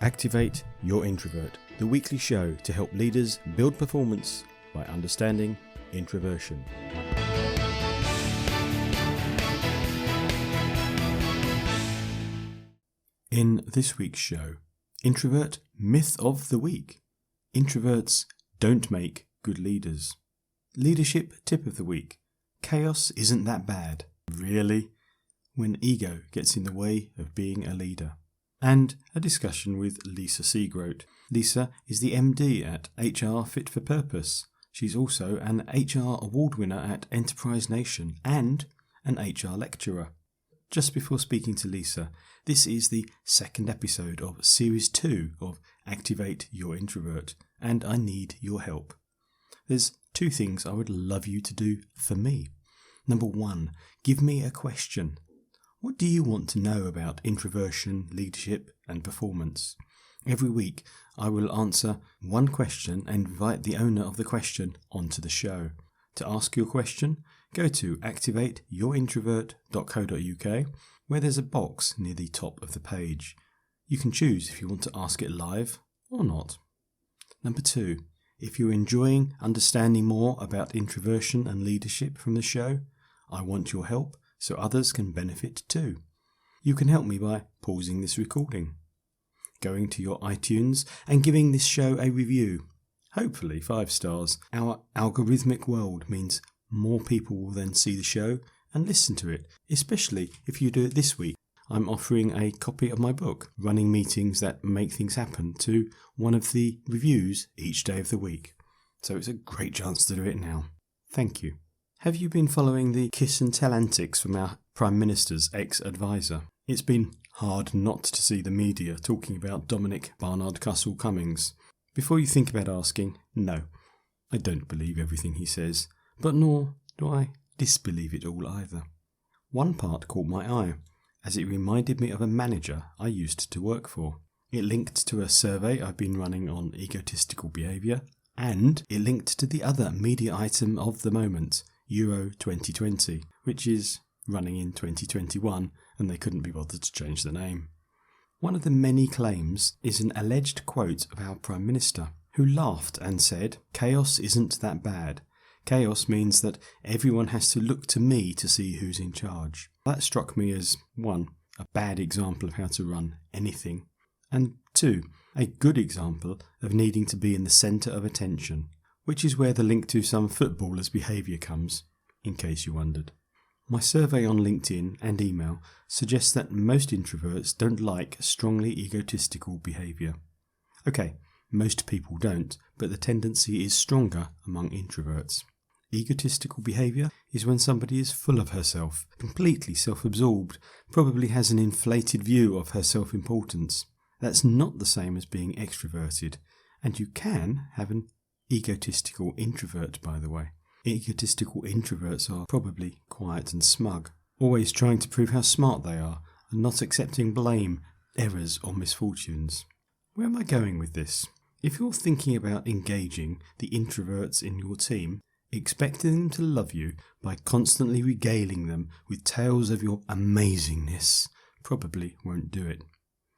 Activate Your Introvert, the weekly show to help leaders build performance by understanding introversion. In this week's show, Introvert Myth of the Week. Introverts don't make good leaders. Leadership Tip of the Week. Chaos isn't that bad. Really? When ego gets in the way of being a leader. And a discussion with Lisa Seagroat. Lisa is the MD at HR Fit for Purpose. She's also an HR award winner at Enterprise Nation and an HR lecturer. Just before speaking to Lisa, this is the second episode of Series 2 of Activate Your Introvert, and I need your help. There's two things I would love you to do for me. Number one, give me a question. What do you want to know about introversion, leadership and performance? Every week I will answer one question and invite the owner of the question onto the show. To ask your question, go to activateyourintrovert.co.uk where there's a box near the top of the page. You can choose if you want to ask it live or not. Number two, if you're enjoying understanding more about introversion and leadership from the show, I want your help so others can benefit too. You can help me by pausing this recording, going to your iTunes and giving this show a review. Hopefully 5 stars. Our algorithmic world means more people will then see the show and listen to it, especially if you do it this week. I'm offering a copy of my book, Running Meetings That Make Things Happen, to one of the reviews each day of the week. So it's a great chance to do it now. Thank you. Have you been following the kiss and tell antics from our Prime Minister's ex-advisor? It's been hard not to see the media talking about Dominic Barnard-Cussell-Cummings. Before you think about asking, no, I don't believe everything he says, but nor do I disbelieve it all either. One part caught my eye, as it reminded me of a manager I used to work for. It linked to a survey I've been running on egotistical behaviour, and it linked to the other media item of the moment, Euro 2020, which is running in 2021, and they couldn't be bothered to change the name. One of the many claims is an alleged quote of our Prime Minister, who laughed and said, "Chaos isn't that bad. Chaos means that everyone has to look to me to see who's in charge." That struck me as, 1, a bad example of how to run anything, and 2, a good example of needing to be in the centre of attention, which is where the link to some footballers' behaviour comes, in case you wondered. My survey on LinkedIn and email suggests that most introverts don't like strongly egotistical behaviour. Okay, most people don't, but the tendency is stronger among introverts. Egotistical behaviour is when somebody is full of herself, completely self-absorbed, probably has an inflated view of her self-importance. That's not the same as being extroverted, and you can have an egotistical introvert, by the way. Egotistical introverts are probably quiet and smug, always trying to prove how smart they are, and not accepting blame, errors or misfortunes. Where am I going with this? If you're thinking about engaging the introverts in your team, expecting them to love you by constantly regaling them with tales of your amazingness probably won't do it.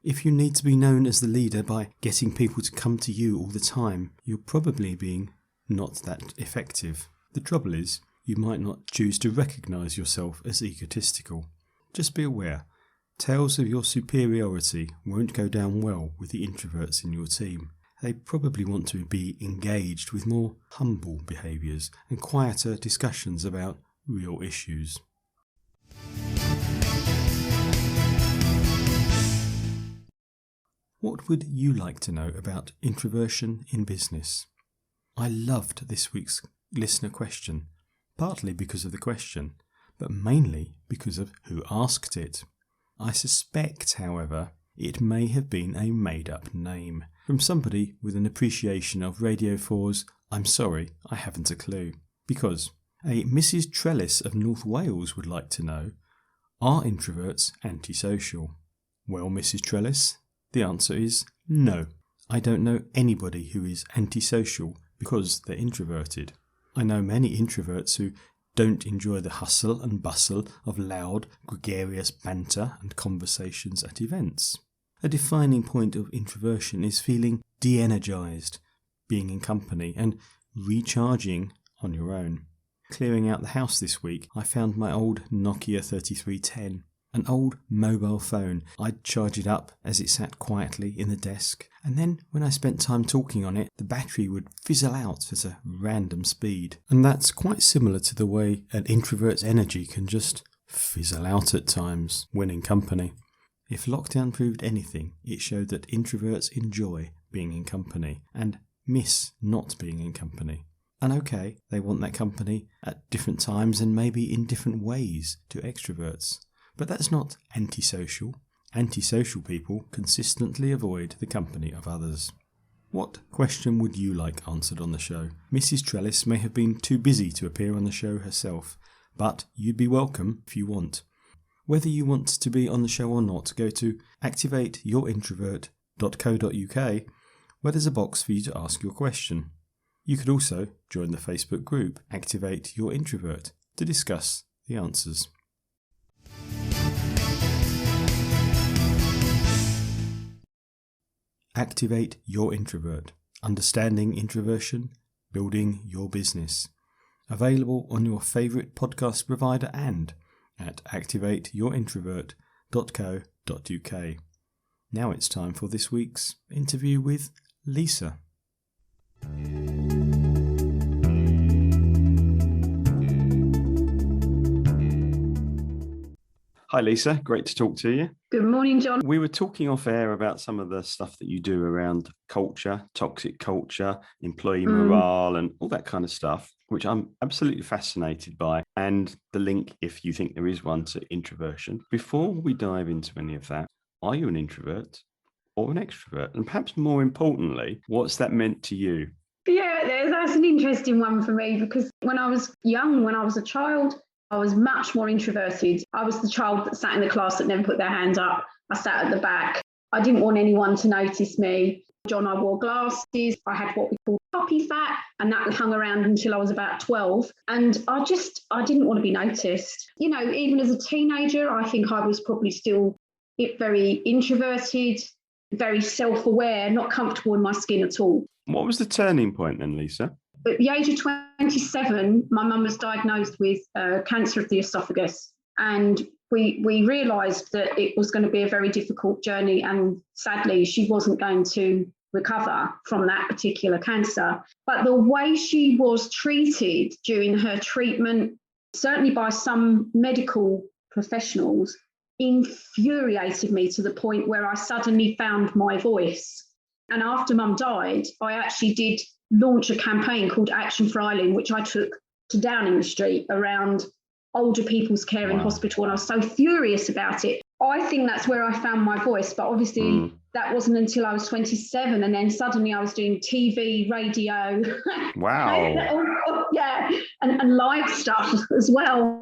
If you need to be known as the leader by getting people to come to you all the time, you're probably being not that effective. The trouble is, you might not choose to recognise yourself as egotistical. Just be aware, tales of your superiority won't go down well with the introverts in your team. They probably want to be engaged with more humble behaviours and quieter discussions about real issues. What would you like to know about introversion in business? I loved this week's listener question, partly because of the question, but mainly because of who asked it. I suspect, however, it may have been a made-up name from somebody with an appreciation of Radio 4's "I'm sorry, I haven't a clue." Because a Mrs. Trellis of North Wales would like to know, are introverts antisocial? Well, Mrs. Trellis, the answer is no. I don't know anybody who is antisocial because they're introverted. I know many introverts who don't enjoy the hustle and bustle of loud, gregarious banter and conversations at events. A defining point of introversion is feeling de-energized, being in company, and recharging on your own. Clearing out the house this week, I found my old Nokia 3310, an old mobile phone. I'd charge it up as it sat quietly in the desk, and then when I spent time talking on it, the battery would fizzle out at a random speed. And that's quite similar to the way an introvert's energy can just fizzle out at times when in company. If lockdown proved anything, it showed that introverts enjoy being in company and miss not being in company. And okay, they want that company at different times and maybe in different ways to extroverts. But that's not antisocial. Antisocial people consistently avoid the company of others. What question would you like answered on the show? Mrs. Trellis may have been too busy to appear on the show herself, but you'd be welcome if you want. Whether you want to be on the show or not, go to activateyourintrovert.co.uk, where there's a box for you to ask your question. You could also join the Facebook group Activate Your Introvert to discuss the answers. Activate Your Introvert. Understanding introversion, building your business. Available on your favourite podcast provider and at activateyourintrovert.co.uk. Now it's time for this week's interview with Lisa. Hi Lisa, great to talk to you. Good morning, John. We were talking off air about some of the stuff that you do around culture, toxic culture, employee morale and all that kind of stuff, which I'm absolutely fascinated by, and the link, if you think there is one, to introversion. Before we dive into any of that, are you an introvert or an extrovert? And perhaps more importantly, what's that meant to you? Yeah, that's an interesting one for me, because when I was young, when I was a child, I was much more introverted. I was the child that sat in the class that never put their hand up. I sat at the back. I didn't want anyone to notice me. John, I wore glasses. I had what we call puppy fat, and that hung around until I was about 12. And I didn't want to be noticed. You know, even as a teenager, I think I was probably still very introverted, very self-aware, not comfortable in my skin at all. What was the turning point then, Lisa? At the age of 27, my mum was diagnosed with cancer of the esophagus, and we realised that it was going to be a very difficult journey, and sadly she wasn't going to recover from that particular cancer. But the way she was treated during her treatment, certainly by some medical professionals, infuriated me to the point where I suddenly found my voice. And after Mum died, I actually did launch a campaign called Action for Eileen, which I took to Downing Street around older people's care in hospital. And I was so furious about it. I think that's where I found my voice. But obviously that wasn't until I was 27. And then suddenly I was doing TV, radio. Wow. Yeah. And live stuff as well.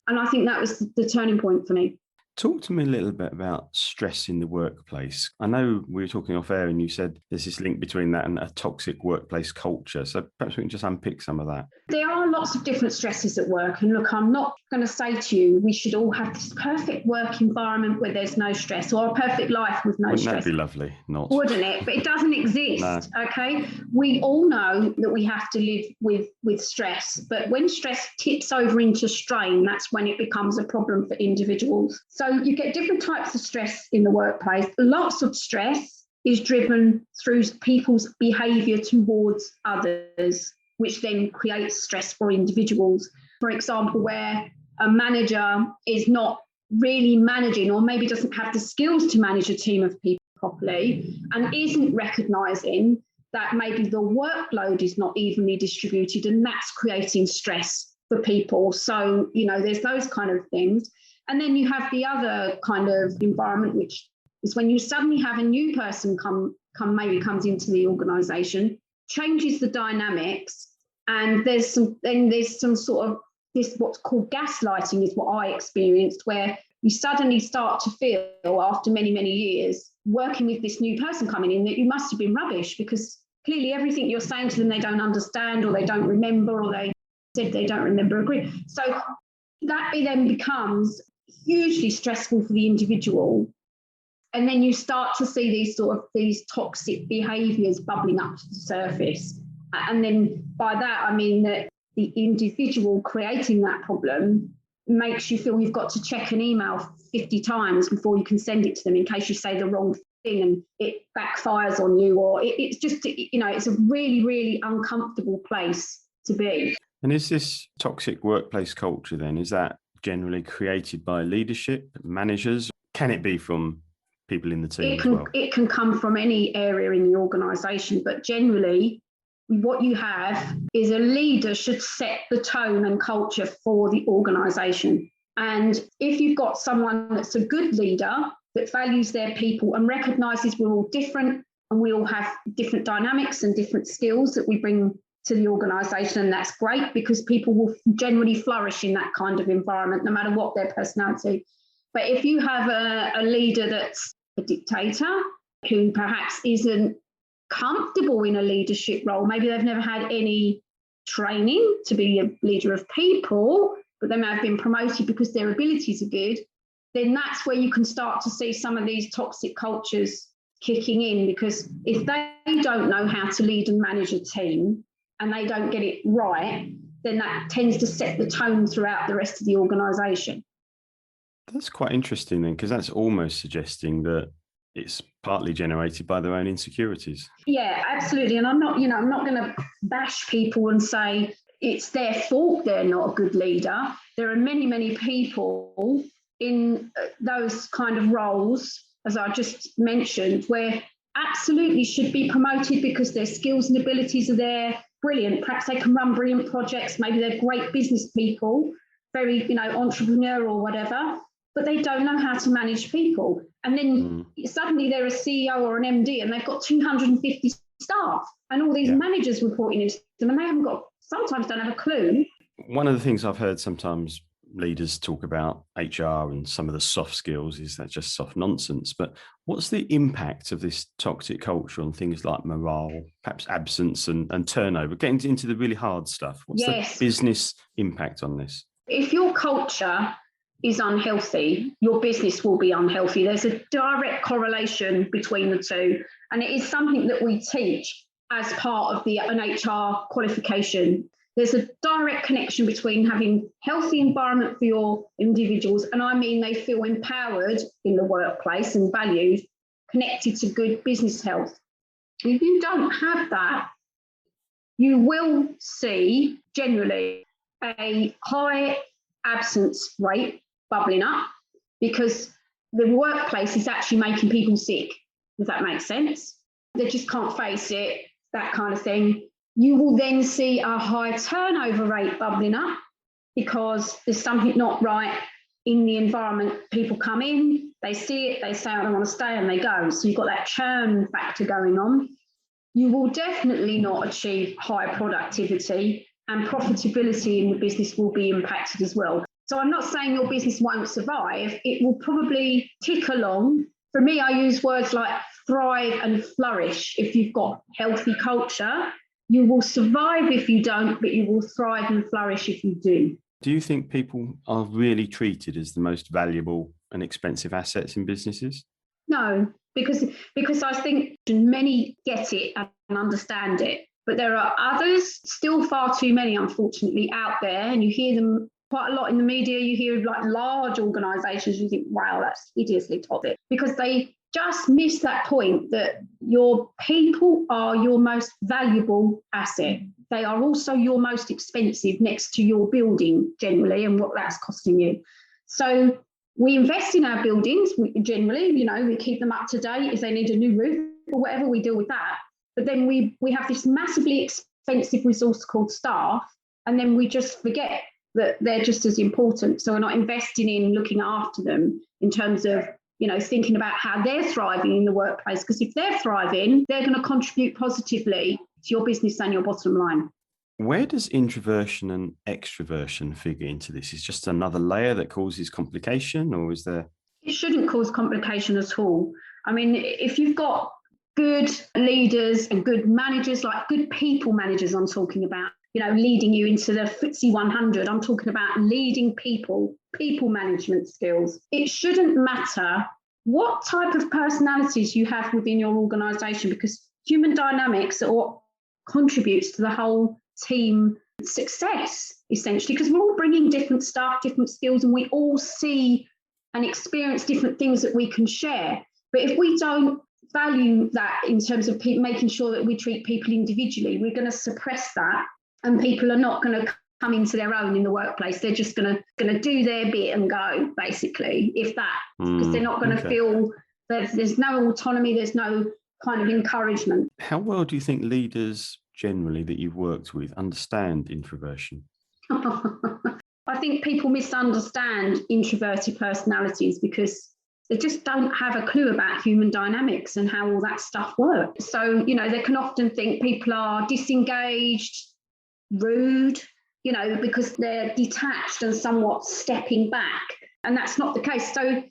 And I think that was the turning point for me. Talk to me a little bit about stress in the workplace. I know we were talking off air and you said there's this link between that and a toxic workplace culture. So perhaps we can just unpick some of that. There are lots of different stresses at work. And look, I'm not going to say to you, we should all have this perfect work environment where there's no stress, or a perfect life with no stress. Wouldn't that be lovely? Not. Wouldn't it? But it doesn't exist. No. Okay. We all know that we have to live with stress. But when stress tips over into strain, that's when it becomes a problem for individuals. So you get different types of stress in the workplace. Lots of stress is driven through people's behaviour towards others, which then creates stress for individuals. For example, where a manager is not really managing, or maybe doesn't have the skills to manage a team of people properly, and isn't recognising that maybe the workload is not evenly distributed, and that's creating stress for people. So, you know, there's those kind of things. And then you have the other kind of environment, which is when you suddenly have a new person comes into the organisation, changes the dynamics, and there's some sort of this what's called gaslighting is what I experienced, where you suddenly start to feel after many, many years working with this new person coming in that you must have been rubbish, because clearly everything you're saying to them they don't understand, or they don't remember, or they said they don't remember agree. So that then becomes hugely stressful for the individual. And then you start to see these toxic behaviours bubbling up to the surface. And then by that, I mean that the individual creating that problem makes you feel you've got to check an email 50 times before you can send it to them in case you say the wrong thing and it backfires on you, or it's just, it's a really, really uncomfortable place to be. And is this toxic workplace culture then, is that generally created by leadership, managers? Can it be from people in the team as well? It can come from any area in the organisation, but generally what you have is a leader should set the tone and culture for the organisation. And if you've got someone that's a good leader that values their people and recognises we're all different and we all have different dynamics and different skills that we bring to the organisation, and that's great because people will generally flourish in that kind of environment no matter what their personality. But if you have a leader that's a dictator who perhaps isn't comfortable in a leadership role, maybe they've never had any training to be a leader of people, but they may have been promoted because their abilities are good, then that's where you can start to see some of these toxic cultures kicking in, because if they don't know how to lead and manage a team and they don't get it right, then that tends to set the tone throughout the rest of the organisation. That's quite interesting then, because that's almost suggesting that it's partly generated by their own insecurities. Yeah, absolutely. And I'm not going to bash people and say it's their fault they're not a good leader. There are many, many people in those kind of roles, as I just mentioned, where absolutely should be promoted because their skills and abilities are there. Brilliant. Perhaps they can run brilliant projects. Maybe they're great business people, very, entrepreneur or whatever, but they don't know how to manage people. And then suddenly they're a CEO or an MD and they've got 250 staff and all these managers reporting into them, and they sometimes don't have a clue. One of the things I've heard sometimes leaders talk about HR and some of the soft skills is that just soft nonsense. But what's the impact of this toxic culture on things like morale, perhaps absence and turnover, getting into the really hard stuff? What's the business impact on this? If your culture is unhealthy, your business will be unhealthy. There's a direct correlation between the two. And it is something that we teach as part of an HR qualification. There's a direct connection between having healthy environment for your individuals, and I mean they feel empowered in the workplace and valued, connected to good business health. If you don't have that, you will see generally a high absence rate bubbling up because the workplace is actually making people sick. Does that make sense? They just can't face it, that kind of thing. You will then see a high turnover rate bubbling up because there's something not right in the environment. People come in, they see it, they say, I don't want to stay, and they go. So you've got that churn factor going on. You will definitely not achieve high productivity, and profitability in the business will be impacted as well. So I'm not saying your business won't survive. It will probably tick along. For me, I use words like thrive and flourish. If you've got healthy culture, you will survive if you don't, but you will thrive and flourish if you do. Do you think people are really treated as the most valuable and expensive assets in businesses? No, because I think many get it and understand it, but there are others, still far too many, unfortunately, out there, and you hear them quite a lot in the media. You hear like large organisations, you think, wow, that's hideously toxic, because they just miss that point that your people are your most valuable asset. They are also your most expensive next to your building generally and what that's costing you. So we invest in our buildings generally, we keep them up to date. If they need a new roof or whatever, we deal with that. But then we have this massively expensive resource called staff, and then we just forget that they're just as important. So we're not investing in looking after them in terms of thinking about how they're thriving in the workplace, because if they're thriving, they're going to contribute positively to your business and your bottom line. Where does introversion and extroversion figure into this? Is just another layer that causes complication, or is there? It shouldn't cause complication at all. I mean, if you've got good leaders and good managers, like good people managers I'm talking about, leading you into the FTSE 100, I'm talking about leading people management skills. It shouldn't matter what type of personalities you have within your organisation, because human dynamics are what contributes to the whole team success, essentially, because we're all bringing different stuff, different skills, and we all see and experience different things that we can share. But if we don't value that in terms of making sure that we treat people individually, we're going to suppress that, and people are not going to come into their own in the workplace. They're just going to do their bit and go, basically, if that, because they're not going to feel that there's no autonomy, there's no kind of encouragement. How well do you think leaders generally that you've worked with understand introversion? I think people misunderstand introverted personalities because they just don't have a clue about human dynamics and how all that stuff works. So, they can often think people are disengaged, rude, because they're detached and somewhat stepping back. And that's not the case. So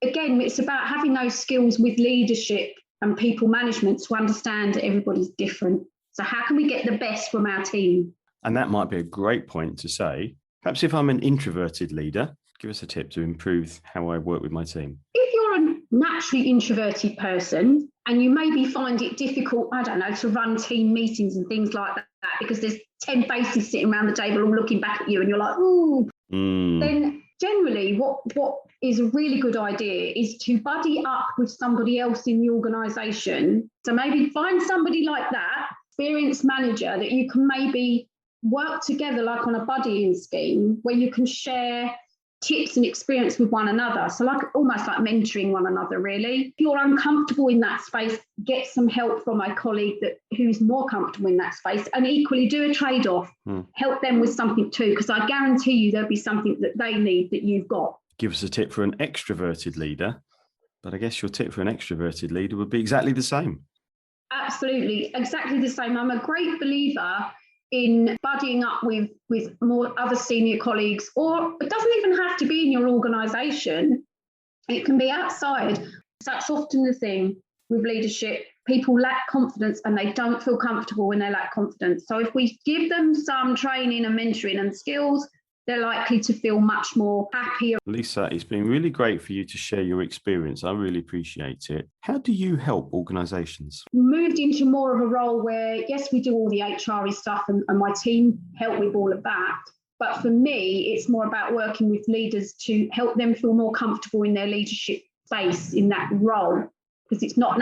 again, it's about having those skills with leadership and people management to understand that everybody's different. So how can we get the best from our team? And that might be a great point to say, perhaps if I'm an introverted leader, give us a tip to improve how I work with my team. If you're a naturally introverted person and you maybe find it difficult, to run team meetings and things like that, because there's 10 faces sitting around the table all looking back at you and you're like, ooh, then generally what is a really good idea is to buddy up with somebody else in the organisation. So maybe find somebody like that, experienced manager, that you can maybe work together like on a buddying scheme where you can share tips and experience with one another. So almost like mentoring one another, really. If you're uncomfortable in that space, get some help from a colleague who's more comfortable in that space, and equally do a trade-off. Help them with something too, because I guarantee you there'll be something that they need that you've got. Give us a tip for an extroverted leader, but I guess your tip for an extroverted leader would be exactly the same. Absolutely, exactly the same. I'm a great believer in buddying up with more other senior colleagues, or it doesn't even have to be in your organisation. It can be outside. That's often the thing with leadership. People lack confidence and they don't feel comfortable when they lack confidence. So if we give them some training and mentoring and skills, they're likely to feel much more happier. Lisa, it's been really great for you to share your experience. I really appreciate it. How do you help organisations? Moved into more of a role where, yes, we do all the HR stuff and my team help with all of that. But for me, it's more about working with leaders to help them feel more comfortable in their leadership space in that role. Because it's not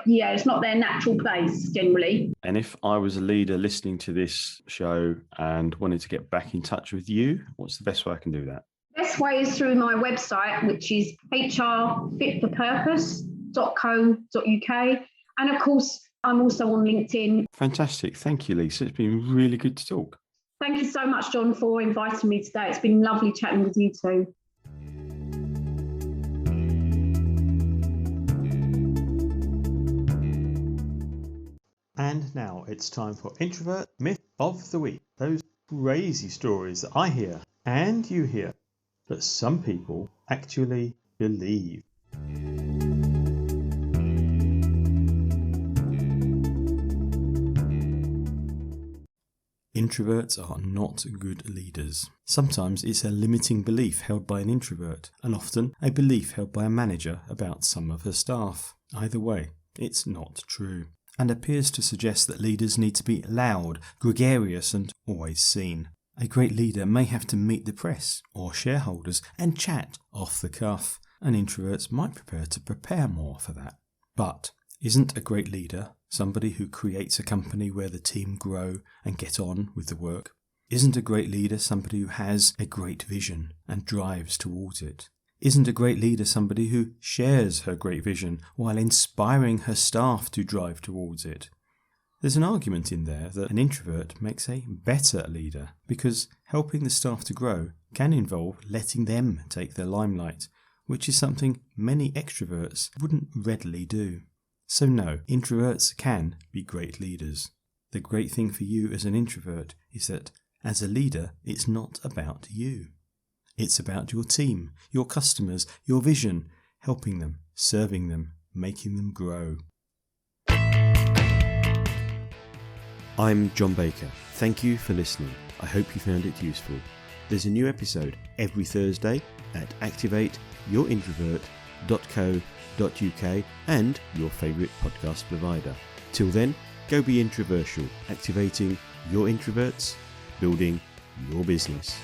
it's not their natural place generally. And if I was a leader listening to this show and wanted to get back in touch with you, what's the best way I can do that? Best way is through my website, which is hrfitforpurpose.co.uk. And of course, I'm also on LinkedIn. Fantastic. Thank you, Lisa. It's been really good to talk. Thank you so much, John, for inviting me today. It's been lovely chatting with you too. And now it's time for Introvert Myth of the Week. Those crazy stories that I hear and you hear that some people actually believe. Introverts are not good leaders. Sometimes it's a limiting belief held by an introvert, and often a belief held by a manager about some of her staff. Either way, it's not true, and appears to suggest that leaders need to be loud, gregarious, and always seen. A great leader may have to meet the press or shareholders and chat off the cuff, and introverts might prepare more for that. But isn't a great leader somebody who creates a company where the team grow and get on with the work? Isn't a great leader somebody who has a great vision and drives towards it? Isn't a great leader somebody who shares her great vision while inspiring her staff to drive towards it? There's an argument in there that an introvert makes a better leader because helping the staff to grow can involve letting them take the limelight, which is something many extroverts wouldn't readily do. So no, introverts can be great leaders. The great thing for you as an introvert is that as a leader, it's not about you. It's about your team, your customers, your vision, helping them, serving them, making them grow. I'm John Baker. Thank you for listening. I hope you found it useful. There's a new episode every Thursday at activateyourintrovertwith introversion.co.uk and your favourite podcast provider. Till then, go be introversial, activating your introverts, building your business.